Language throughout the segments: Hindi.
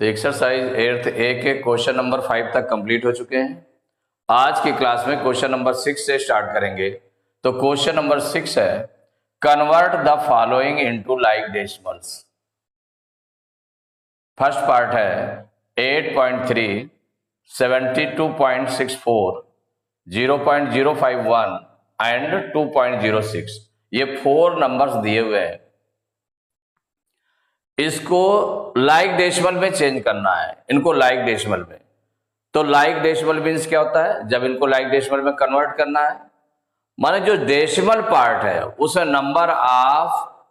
तो एक्सरसाइज 8th ए के क्वेश्चन नंबर 5 तक कंप्लीट हो चुके हैं। आज की क्लास में क्वेश्चन नंबर 6 से स्टार्ट करेंगे। तो क्वेश्चन नंबर 6 है, convert the following into like decimals. First part है 8.3, 72.64, 0.051 एंड 2.06। ये 4 नंबर्स दिए हुए हैं, इसको लाइक डेसिमल में चेंज करना है। इनको लाइक डेसिमल में, तो लाइक डेसिमल मीन्स क्या होता है, जब इनको लाइक डेसिमल में कन्वर्ट करना है, माने जो डेसिमल पार्ट है उसमें नंबर ऑफ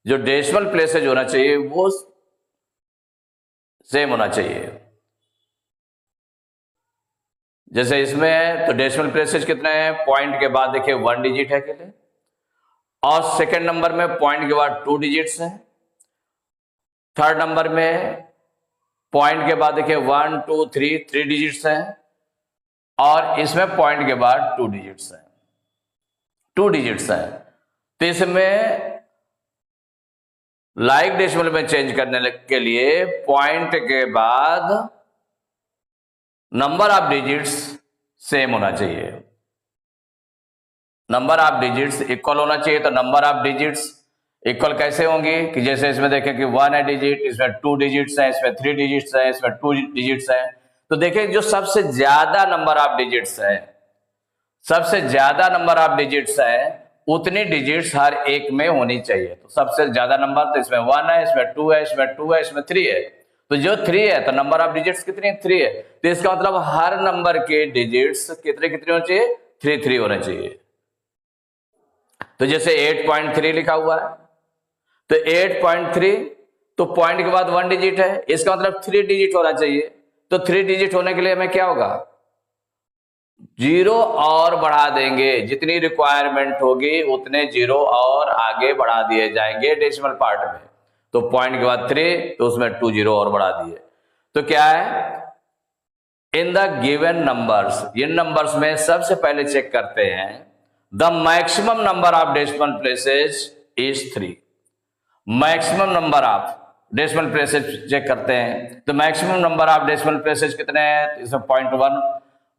जो डेसिमल प्लेसेज होना चाहिए वो सेम होना चाहिए। जैसे इसमें है तो डेसिमल प्लेसेज कितने हैं, पॉइंट के बाद देखिए 1 डिजिट है अकेले, और सेकेंड नंबर में पॉइंट के बाद 2 डिजिट्स हैं, थर्ड नंबर में पॉइंट के बाद देखिए 1 2 3 डिजिट्स हैं, और इसमें पॉइंट के बाद 2 डिजिट्स हैं, 2 डिजिट्स हैं। तो इसमें लाइक डेसिमल में चेंज करने के लिए पॉइंट के बाद नंबर ऑफ डिजिट्स सेम होना चाहिए, नंबर ऑफ डिजिट्स इक्वल होना चाहिए। तो नंबर ऑफ डिजिट्स इक्वल कैसे होंगी कि जैसे इसमें देखें कि 1 है डिजिट, इसमें 2 डिजिट्स हैं, इसमें 3 डिजिट्स हैं, इसमें 2 डिजिट्स हैं। तो देखें जो सबसे ज्यादा नंबर ऑफ डिजिट्स है, सबसे ज्यादा नंबर ऑफ डिजिट्स है, उतनी डिजिट्स हर एक में होनी चाहिए। तो सबसे ज्यादा नंबर तो इसमें 1 है, इसमें 2 है, इसमें 2 है, इसमें 3 है। तो जो 3 है तो नंबर ऑफ डिजिट्स कितनी है, 3 है। तो इसका मतलब हर नंबर के डिजिट्स कितने कितने होने चाहिए, 3 होने चाहिए। तो जैसे 8.3 लिखा हुआ है, तो 8.3 तो पॉइंट के बाद 1 डिजिट है, इसका मतलब 3 डिजिट होना चाहिए। तो 3 डिजिट होने के लिए हमें क्या होगा, 0 और बढ़ा देंगे, जितनी रिक्वायरमेंट होगी उतने 0 और आगे बढ़ा दिए जाएंगे डेसिमल पार्ट में। तो पॉइंट के बाद 3 तो उसमें 2 0 और बढ़ा दिए। तो क्या है, इन द गिवन नंबर्स, इन नंबर्स में सबसे पहले चेक करते हैं the maximum number of decimal places is 3। Maximum number of decimal places check करते हैं। तो maximum number of decimal places कितने हैं, इसमें 0.1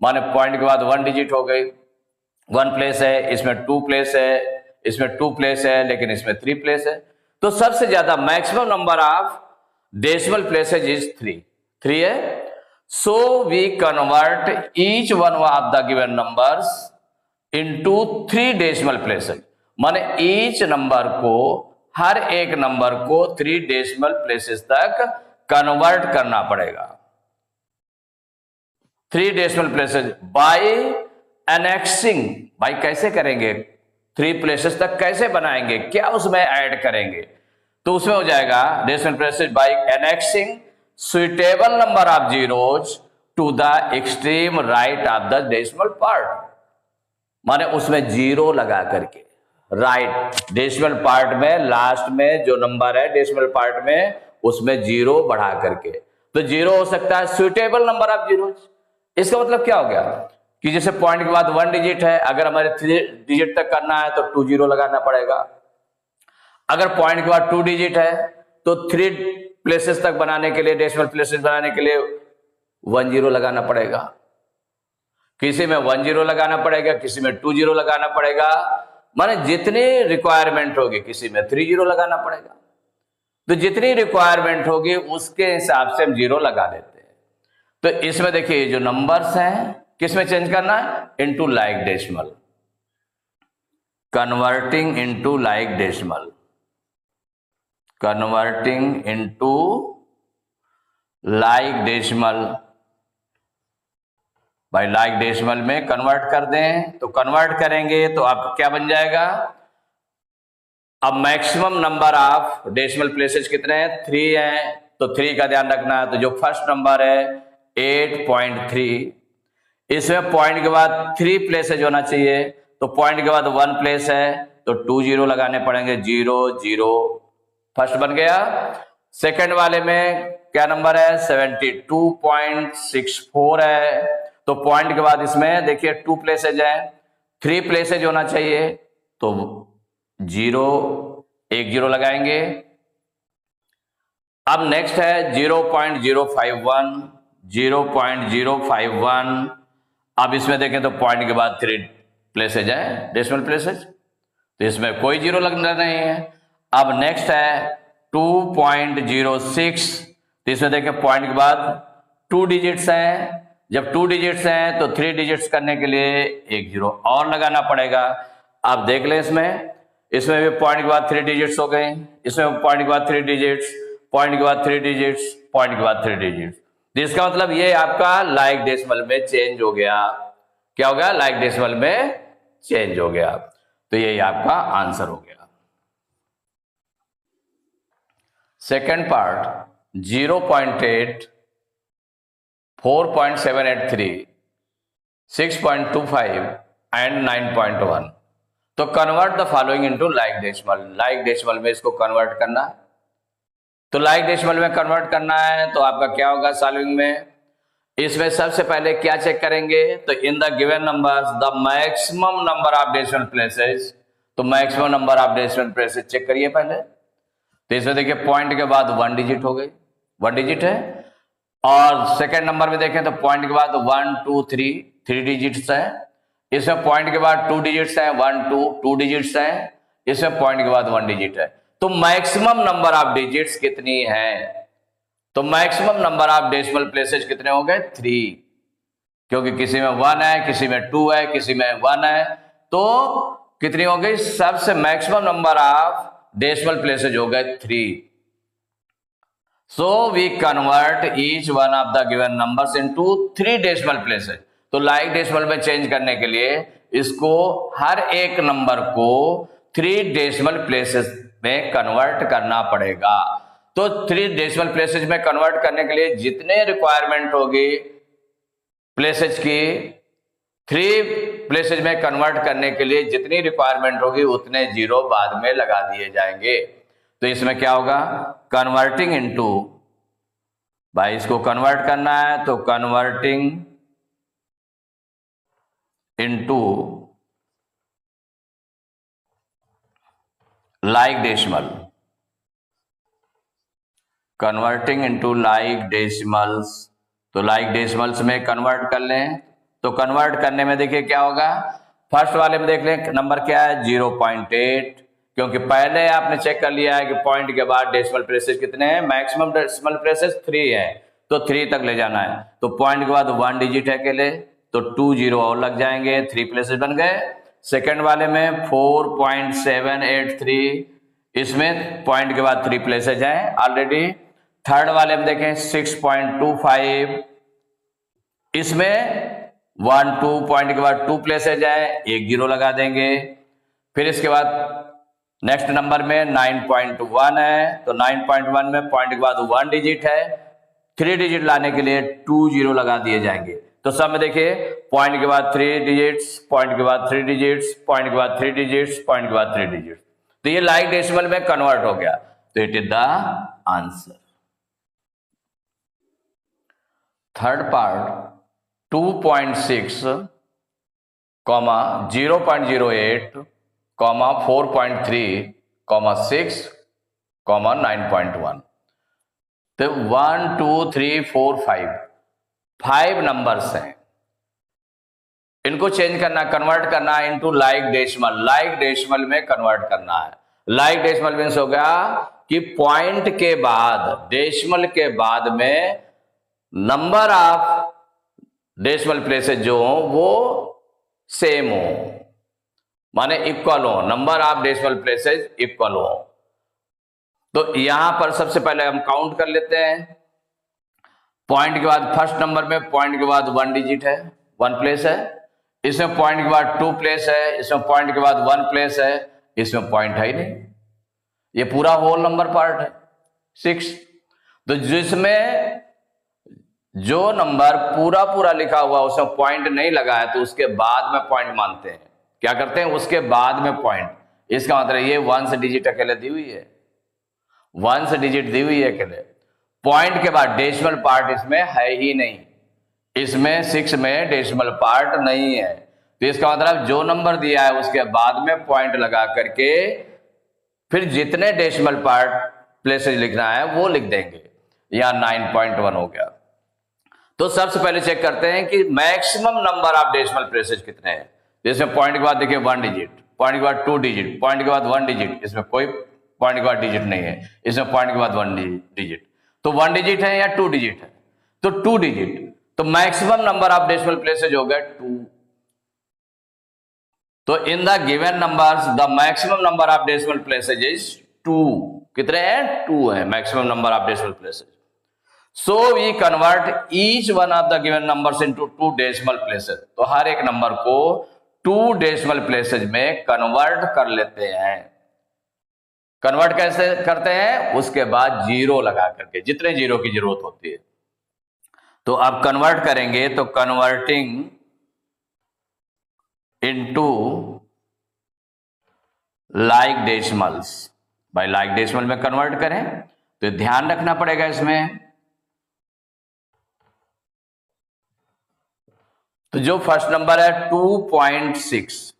माने पॉइंट के बाद 1 डिजिट हो गई, 1 प्लेस है, इसमें 2 प्लेस है, इसमें 2 प्लेस है, लेकिन इसमें 3 प्लेस है। तो सबसे ज्यादा maximum number of decimal places is 3 है। So we convert each one of the given numbers into 3 decimal places, माने ईच नंबर को, हर एक नंबर को 3 डेसिमल प्लेसेस तक कन्वर्ट करना पड़ेगा। 3 डेसिमल प्लेसेस बाय एनेक्सिंग, भाई कैसे करेंगे, 3 प्लेसेस तक कैसे बनाएंगे, क्या उसमें ऐड करेंगे। तो उसमें हो जाएगा decimal places by annexing suitable number of zeros to the extreme right of the decimal part, माने उसमें 0 लगा करके राइट डेसिमल पार्ट में लास्ट में जो नंबर है डेसिमल पार्ट में उसमें 0 बढ़ा करके। तो 0 हो सकता है सुइटेबल नंबर ऑफ जीरोज। इसका मतलब क्या हो गया कि जैसे पॉइंट के बाद 1 डिजिट है, अगर हमारे 3 डिजिट तक करना है तो 2 0 लगाना पड़ेगा। अगर पॉइंट के बाद 2 डिजिट है तो 3 प्लेसेस तक बनाने के लिए, डेसिमल प्लेसेस बनाने के लिए 1 0 लगाना पड़ेगा। किसी में 1 0 लगाना पड़ेगा, किसी में 2 0 लगाना पड़ेगा, माने जितनी रिक्वायरमेंट होगी, किसी में 3 0 लगाना पड़ेगा। तो जितनी रिक्वायरमेंट होगी उसके हिसाब से हम 0 लगा देते हैं। तो इसमें देखिए जो नंबर्स हैं किस में चेंज करना है, into like decimal, converting into like decimal, converting into like decimal. भाई लाइक डेसिमल में कन्वर्ट कर दें, तो कन्वर्ट करेंगे तो अब क्या बन जाएगा, अब maximum number of decimal places कितने हैं, 3 हैं। तो 3 का ध्यान रखना है। तो जो फर्स्ट नंबर है 8.3, इसमें पॉइंट के बाद 3 प्लेसेज होना चाहिए। तो पॉइंट के बाद 1 प्लेस है तो 2 0 लगाने पड़ेंगे, 0 0 फर्स्ट बन गया। सेकंड वाले में क्या नंबर है, 72.64 है। तो पॉइंट के बाद इसमें देखिए 2 प्लेसेज है, 3 प्लेसेज होना चाहिए, तो 0 1 0 लगाएंगे। अब नेक्स्ट है 0.051, 0.051। अब इसमें देखें तो पॉइंट के बाद 3 प्लेसेज है, डेसिमल प्लेसेज, तो इसमें कोई जीरो लगना नहीं है। अब नेक्स्ट है 2.06, तो इसमें देखें पॉइंट के बाद 2 डिजिट्स हैं। जब 2 डिजिट्स हैं तो 3 डिजिट्स करने के लिए एक जीरो और लगाना पड़ेगा। आप देख लें इसमें भी पॉइंट के बाद 3 डिजिट्स हो गए, इसमें पॉइंट के बाद 3 डिजिट्स, पॉइंट के बाद 3 डिजिट्स, पॉइंट के बाद 3 डिजिट्स। तो इसका मतलब ये आपका लाइक डेसिमल में चेंज हो गया। क्या हो गया? लाइक डेसिमल में चेंज हो गया। तो यही आपका आंसर हो गया। Second part 0.8, 4.783, 6.25 and 9.1। तो convert the following into like decimal. Like decimal में इसको कन्वर्ट करना है। तो लाइक डेसिमल में कन्वर्ट करना है तो आपका क्या होगा सॉल्विंग में? इसमें सबसे पहले क्या चेक करेंगे? तो in the given numbers the maximum number of decimal places. तो maximum number of decimal places check करिए पहले। तो इसमें देखिए पॉइंट के बाद 1 डिजिट हो गई, 1 डिजिट है। और सेकेंड नंबर में देखें तो पॉइंट के बाद 1 2 3 डिजिट्स है। इसमें पॉइंट के बाद 2 डिजिट्स है, 1 2 डिजिट्स है। इसमें पॉइंट के बाद 1 डिजिट है। तो मैक्सिमम नंबर ऑफ डिजिट्स कितनी है? तो maximum number of decimal places कितने हो गए? 3, क्योंकि किसी में 1 है, किसी में 2 है, किसी में 1 है। तो कितनी हो गई? सबसे maximum number of decimal places हो गए 3। So we convert each one of the given numbers into 3 decimal places. तो लाइक डेसिमल में चेंज करने के लिए इसको हर एक नंबर को 3 डेसिमल प्लेसेस में कन्वर्ट करना पड़ेगा। तो 3 डेसिमल प्लेसेस में कन्वर्ट करने के लिए जितने रिक्वायरमेंट होगी प्लेसेस की, 3 प्लेसेस में कन्वर्ट करने के लिए जितनी रिक्वायरमेंट होगी उतने जीरो बाद में लगा दिए जाएंगे। तो इसमें क्या होगा? कन्वर्टिंग इनटू, भाई इसको कन्वर्ट करना है तो converting into like decimal, converting into like decimals. तो लाइक डेसिमल्स में कन्वर्ट कर लें। तो कन्वर्ट करने में देखिए क्या होगा? फर्स्ट वाले में देख लें नंबर क्या है? 0.8, क्योंकि पहले आपने चेक कर लिया है कि पॉइंट के बाद डेसिमल प्लेसेस कितने हैं? मैक्सिमम डेसिमल प्लेसेस 3 है, तो 3 तक ले जाना है। तो पॉइंट के बाद 1 डिजिट है अकेले, तो 2 जीरो और लग जाएंगे, 3 प्लेसेस बन गए। सेकेंड वाले में 4.783, इसमें पॉइंट के बाद 3 प्लेसेज हैं ऑलरेडी। थर्ड वाले में देखें 6.25, इसमें 1 2 पॉइंट के बाद 2 प्लेसेज है, एक जीरो लगा देंगे। फिर इसके बाद नेक्स्ट नंबर में 9.1 है, तो 9.1 में पॉइंट के बाद 1 डिजिट है, 3 डिजिट लाने के लिए 2 जीरो लगा दिए जाएंगे। तो सब में देखिए पॉइंट के बाद 3 डिजिट्स, पॉइंट के बाद 3 डिजिट्स, पॉइंट के बाद 3 डिजिट्स, पॉइंट के बाद 3 डिजिट्स। तो ये लाइक डेसिमल में कन्वर्ट हो गया। तो it is the answer. Third part 2.6, 0.08, 4.3, 6, 9.1। तो 1 2 3 4 5 नंबर्स हैं। इनको चेंज करना, कन्वर्ट करना into like decimal. Like decimal में कन्वर्ट करना है। लाइक डेसिमल मीन्स हो गया कि पॉइंट के बाद, डेसिमल के बाद में नंबर ऑफ डेसिमल प्लेसेस जो हो वो सेम हो, माने इक्वल हो, number of decimal places equal हो। तो यहां पर सबसे पहले हम काउंट कर लेते हैं। पॉइंट के बाद फर्स्ट नंबर में पॉइंट के बाद 1 डिजिट है, 1 प्लेस है। इसमें पॉइंट के बाद 2 प्लेस है, इसमें पॉइंट के बाद 1 प्लेस है, इसमें पॉइंट है ही नहीं। ये पूरा होल नंबर पार्ट है 6। तो जिसमें जो नंबर पूरा लिखा हुआ उसमें पॉइंट नहीं लगा है तो उसके बाद में पॉइंट मानते हैं। क्या करते हैं? उसके बाद में पॉइंट। इसका मतलब ये 1 डिजिट अकेले दी हुई है, 1 डिजिट दी हुई है अकेले। पॉइंट के बाद डेसिमल पार्ट इसमें है ही नहीं, इसमें 6 में डेसिमल पार्ट नहीं है। तो इसका मतलब जो नंबर दिया है उसके बाद में पॉइंट लगा करके फिर जितने डेसिमल पार्ट प्लेसेज लिखना है वो लिख देंगे। यहाँ 9.1 हो गया। तो सबसे पहले चेक करते हैं कि maximum number of decimal places कितने हैं। इसमें पॉइंट के बाद देखिए 1 डिजिट, पॉइंट के बाद 2 डिजिट, पॉइंट के बाद 1 डिजिट, इसमें कोई पॉइंट के बाद डिजिट नहीं है, इसमें पॉइंट के बाद 1 डिजिट। तो 1 डिजिट है या 2 डिजिट है? तो 2 डिजिट। तो maximum number of decimal places हो गया 2। तो in the given numbers the maximum number of decimal places is 2। कितने हैं? 2 है maximum number of decimal places. So we convert each one of the given numbers into 2 decimal places. तो हर एक नंबर को 2 डेसिमल प्लेसेज में कन्वर्ट कर लेते हैं। कन्वर्ट कैसे करते हैं? उसके बाद जीरो लगा करके, जितने जीरो की जरूरत होती है। तो अब कन्वर्ट करेंगे तो कन्वर्टिंग इनटू लाइक डेसिमल्स, भाई लाइक डेसिमल में कन्वर्ट करें तो ध्यान रखना पड़ेगा इसमें। तो जो फर्स्ट नंबर है 2.6,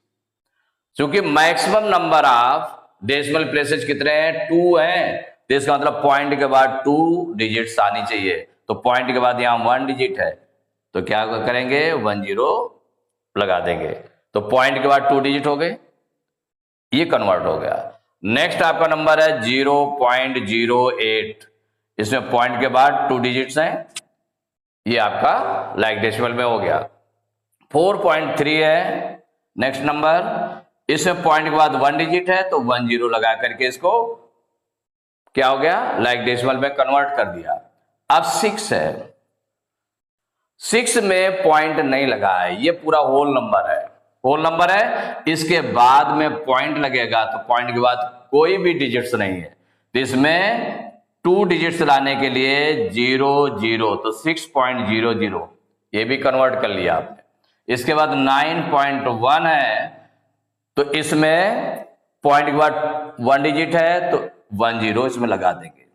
क्योंकि maximum number of decimal places कितने हैं? 2 हैं। तो इसका मतलब पॉइंट के बाद 2 डिजिट्स आनी चाहिए। तो पॉइंट के बाद यहां 1 डिजिट है तो क्या करेंगे? 1 0 लगा देंगे। तो पॉइंट के बाद 2 डिजिट हो गए, ये कन्वर्ट हो गया। नेक्स्ट आपका नंबर है 0.08, इसमें पॉइंट के बाद 2 डिजिट्स हैं, ये आपका लाइक डेसिमल में हो गया। 4.3 है नेक्स्ट नंबर, इसमें पॉइंट के बाद 1 डिजिट है तो 1 0 लगा करके इसको क्या हो गया? लाइक डेसिमल में कन्वर्ट कर दिया। अब 6 है, 6 में पॉइंट नहीं लगा है, ये पूरा होल नंबर है, होल नंबर है। इसके बाद में पॉइंट लगेगा तो पॉइंट के बाद कोई भी डिजिट्स नहीं है, तो इसमें 2 डिजिट्स लाने के लिए 0 0, तो 6.00 ये भी कन्वर्ट कर लिया आपने। इसके बाद 9.1 है, तो इसमें पॉइंट के बाद 1 डिजिट है तो 1 0 इसमें लगा देंगे।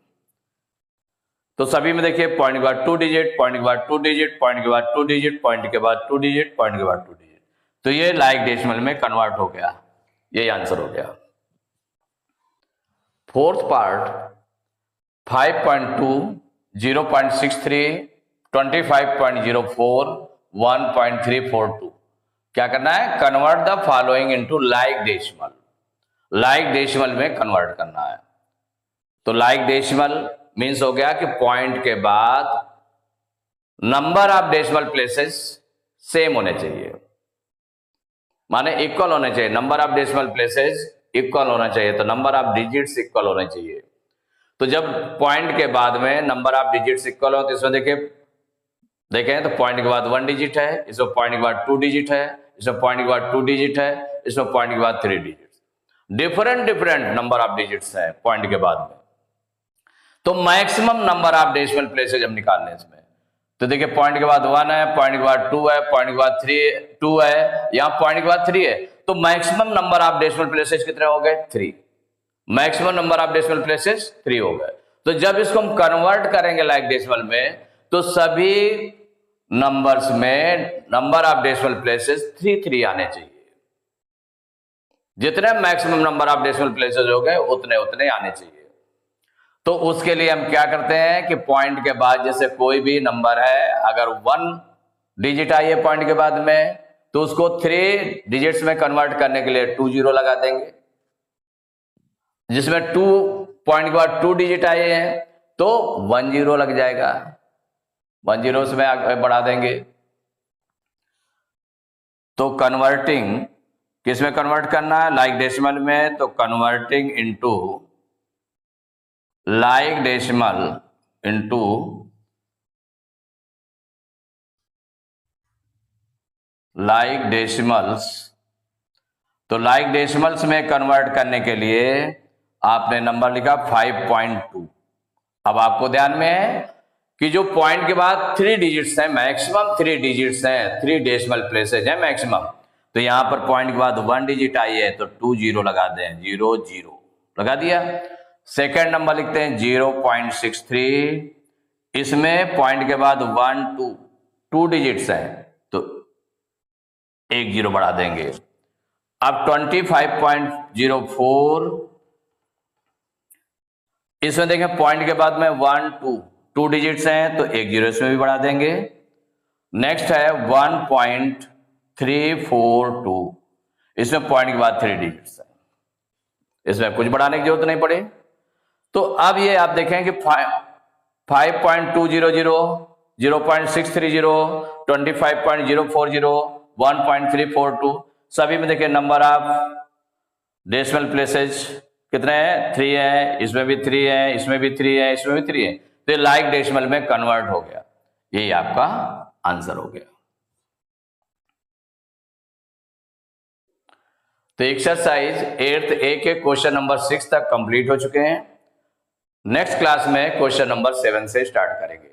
तो सभी में देखिए पॉइंट के बाद 2 डिजिट, पॉइंट के बाद 2 डिजिट, पॉइंट के बाद 2 डिजिट, पॉइंट के बाद 2 डिजिट, पॉइंट के बाद 2 डिजिट। तो ये लाइक डेसिमल में कन्वर्ट हो गया, ये आंसर हो गया। Fourth part 5.2, 0.63, 25.04, 1.342। क्या करना है? Convert the following into like decimal. Like decimal में कन्वर्ट करना है। तो लाइक डेसिमल मीन्स हो गया कि पॉइंट के बाद number of decimal places same होने चाहिए, माने इक्वल होने चाहिए। Number of decimal places equal होना चाहिए, तो नंबर ऑफ डिजिट्स इक्वल होने चाहिए। तो जब पॉइंट के बाद में नंबर ऑफ डिजिट्स इक्वल हो तो इसमें देखें तो पॉइंट के बाद 1 डिजिट है, इसमें पॉइंट के बाद 2 डिजिट है, इसमें पॉइंट के बाद 2 डिजिट है, इसमें पॉइंट के बाद 3 digit. Different number of digits है पॉइंट के बाद में। तो maximum number of decimal places हम निकालने इसमें, तो देखिए पॉइंट के बाद 1 है, पॉइंट के बाद 2 है, पॉइंट के बाद 2 है, यहां पॉइंट के बाद 3 है। तो maximum number of decimal places कितने हो गए? 3। Maximum number of decimal places 3 हो गए। तो जब इसको हम कन्वर्ट करेंगे लाइक डेसिमल में, तो सभी नंबर्स में नंबर ऑफ डेसिमल प्लेसेस 3 आने चाहिए। जितने maximum number of decimal places हो गए उतने आने चाहिए। तो उसके लिए हम क्या करते हैं कि पॉइंट के बाद जैसे कोई भी नंबर है, अगर 1 डिजिट आई है पॉइंट के बाद में, तो उसको 3 डिजिट्स में कन्वर्ट करने के लिए 2 0 लगा देंगे। जिसमें 2 पॉइंट के बाद 2 डिजिट आए हैं तो 1 0 लग जाएगा, 1 0 से आगे बढ़ा देंगे। तो कन्वर्टिंग किस में कन्वर्ट करना है? लाइक डेसिमल में। तो converting into like decimal into like decimals. तो लाइक डेसिमल्स में कन्वर्ट करने के लिए आपने नंबर लिखा 5.2। अब आपको ध्यान में है कि जो पॉइंट के बाद 3 डिजिट्स हैं, मैक्सिमम 3 डिजिट्स हैं, 3 डेसिमल प्लेसेज हैं मैक्सिमम। तो यहां पर पॉइंट के बाद 1 डिजिट आई है तो 2 0 लगा दें, 0 0 लगा दिया। सेकेंड नंबर लिखते हैं 0.63, इसमें पॉइंट के बाद 1 2 डिजिट्स हैं तो 1 0 बढ़ा देंगे। अब 25.04 इसमें देखें पॉइंट के बाद में 1 2 2 डिजिट्स हैं तो एक जीरो इसमें भी बढ़ा देंगे। नेक्स्ट है 1.342, इसमें पॉइंट के बाद 3 डिजिट्स है, इसमें कुछ बढ़ाने की जरूरत नहीं पड़ी। तो अब ये आप देखें कि 5.200, 0.630, 25.040, 1.342 सभी में देखिए नंबर ऑफ डेसिमल प्लेसेज कितने हैं, 3 है, इसमें भी 3 है, इसमें भी 3 है, इसमें भी 3 है, तो ये लाइक डेसिमल में कन्वर्ट हो गया। यही आपका आंसर हो गया। तो एक्सरसाइज 8th ए के क्वेश्चन नंबर 6 तक कंप्लीट हो चुके हैं। नेक्स्ट क्लास में क्वेश्चन नंबर 7 से स्टार्ट करेंगे।